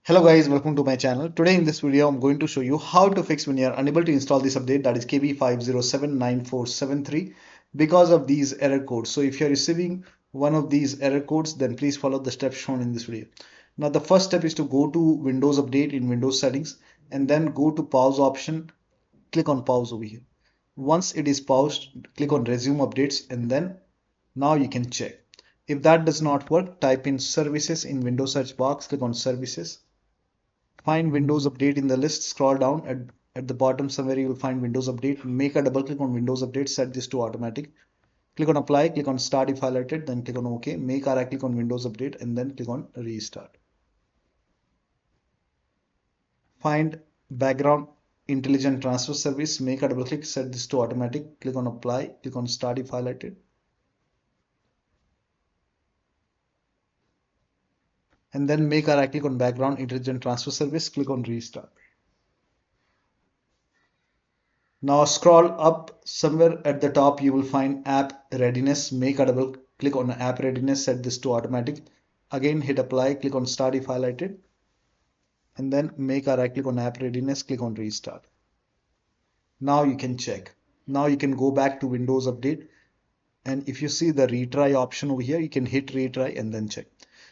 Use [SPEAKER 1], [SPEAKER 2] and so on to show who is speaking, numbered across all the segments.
[SPEAKER 1] Hello guys, welcome to my channel. Today in this video, I'm going to show you how to fix when you're unable to install this update, that is KB5079473, because of these error codes. So if you're receiving one of these error codes, then please follow the steps shown in this video. Now the first step is to go to Windows Update in Windows Settings and then go to Pause option, click on Pause over here. Once it is paused, click on Resume Updates and then now you can check. If that does not work, type in Services in Windows search box, click on Services. Find Windows Update in the list, scroll down at the bottom somewhere you will find Windows Update. Make a double click on Windows Update, set this to automatic. Click on Apply, click on Start if highlighted, then click on OK. Make a right click on Windows Update and then click on Restart. Find Background Intelligent Transfer Service, make a double click, set this to automatic. Click on Apply, click on Start if highlighted. And then make a right click on Background Intelligent Transfer Service, click on Restart. Now scroll up somewhere at the top you will find App Readiness. Make a double click on App Readiness, set this to automatic. Again hit Apply, click on Start if highlighted. And then make a right click on App Readiness, click on Restart. Now you can check. Now you can go back to Windows Update. And if you see the retry option over here, you can hit retry and then check.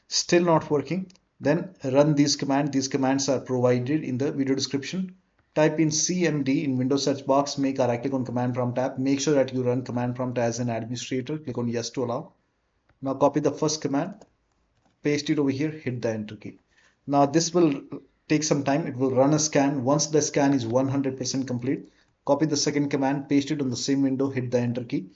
[SPEAKER 1] Still not working, then run these commands. These commands are provided in the video description. Type in CMD in Windows search box, make a right click on command prompt tab. Make sure that you run command prompt as an administrator. Click on yes to allow. Now copy the first command, paste it over here, hit the enter key. Now this will take some time. It will run a scan. Once the scan is 100% complete, copy the second command, paste it on the same window, hit the enter key.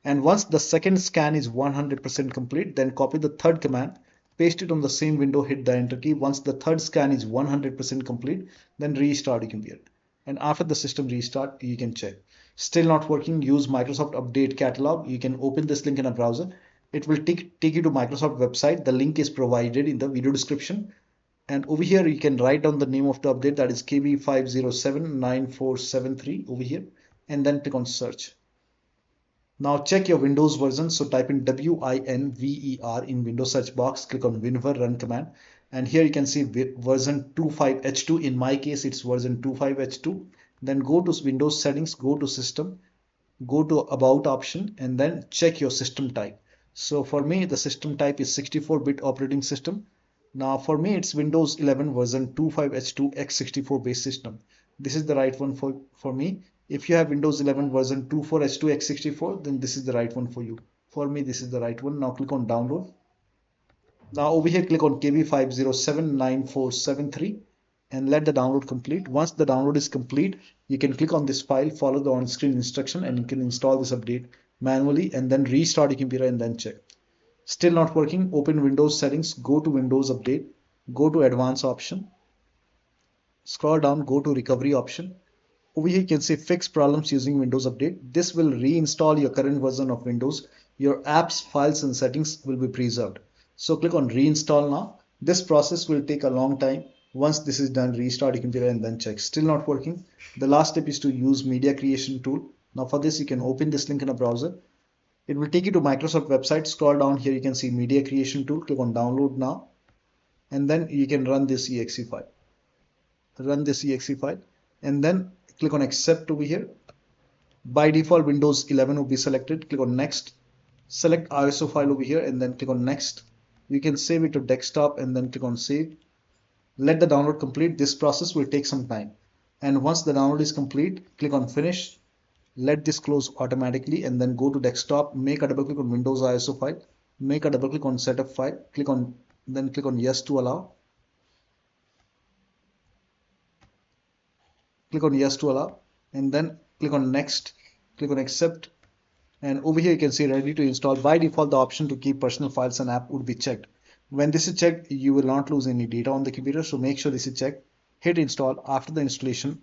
[SPEAKER 1] And once the second scan is 100% complete, then copy the third command, paste it on the same window, hit the enter key. Once the third scan is 100% complete, then restart your computer. And after the system restart, you can check. Still not working, use Microsoft Update Catalog. You can open this link in a browser. It will take you to Microsoft website. The link is provided in the video description. And over here, you can write down the name of the update, that is KB5079473 over here, and then click on search. Now check your Windows version. So type in WINVER in Windows search box, click on WinVer run command. And here you can see version 25H2. In my case, it's version 25H2. Then go to Windows settings, go to system, go to about option, and then check your system type. So for me, the system type is 64-bit operating system. Now for me, it's Windows 11 version 25H2 x64 base system. This is the right one for me. If you have Windows 11 version 24H2 x64, then this is the right one for you. For me, this is the right one. Now click on download. Now over here, click on KB5079473 and let the download complete. Once the download is complete, you can click on this file, follow the on-screen instruction, and you can install this update manually and then restart your computer and then check. Still not working, open Windows settings, go to Windows Update, go to Advanced option, scroll down, go to Recovery option. Over here you can say fix problems using Windows Update. This will reinstall your current version of Windows. Your apps, files and settings will be preserved. So click on reinstall now. This process will take a long time. Once this is done, restart your computer and then check. Still not working. The last step is to use media creation tool. Now for this you can open this link in a browser. It will take you to Microsoft website. Scroll down here, you can see media creation tool. Click on download now. And then you can run this exe file. Run this exe file and then click on accept over here. By default, Windows 11 will be selected. Click on next. Select ISO file over here and then click on next. You can save it to desktop and then click on save. Let the download complete. This process will take some time. And once the download is complete, click on finish. Let this close automatically and then go to desktop. Make a double click on Windows ISO file. Make a double click on setup file. Click on yes to allow. Click on yes to allow and then click on next. Click on accept. And over here you can see ready to install. By default, the option to keep personal files and app would be checked. When this is checked, you will not lose any data on the computer. So make sure this is checked. Hit install. After the installation,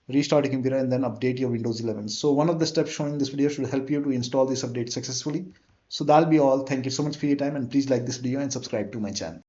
[SPEAKER 1] restart your computer and then update your Windows 11. So one of the steps shown in this video should help you to install this update successfully. So that'll be all. Thank you so much for your time and please like this video and subscribe to my channel.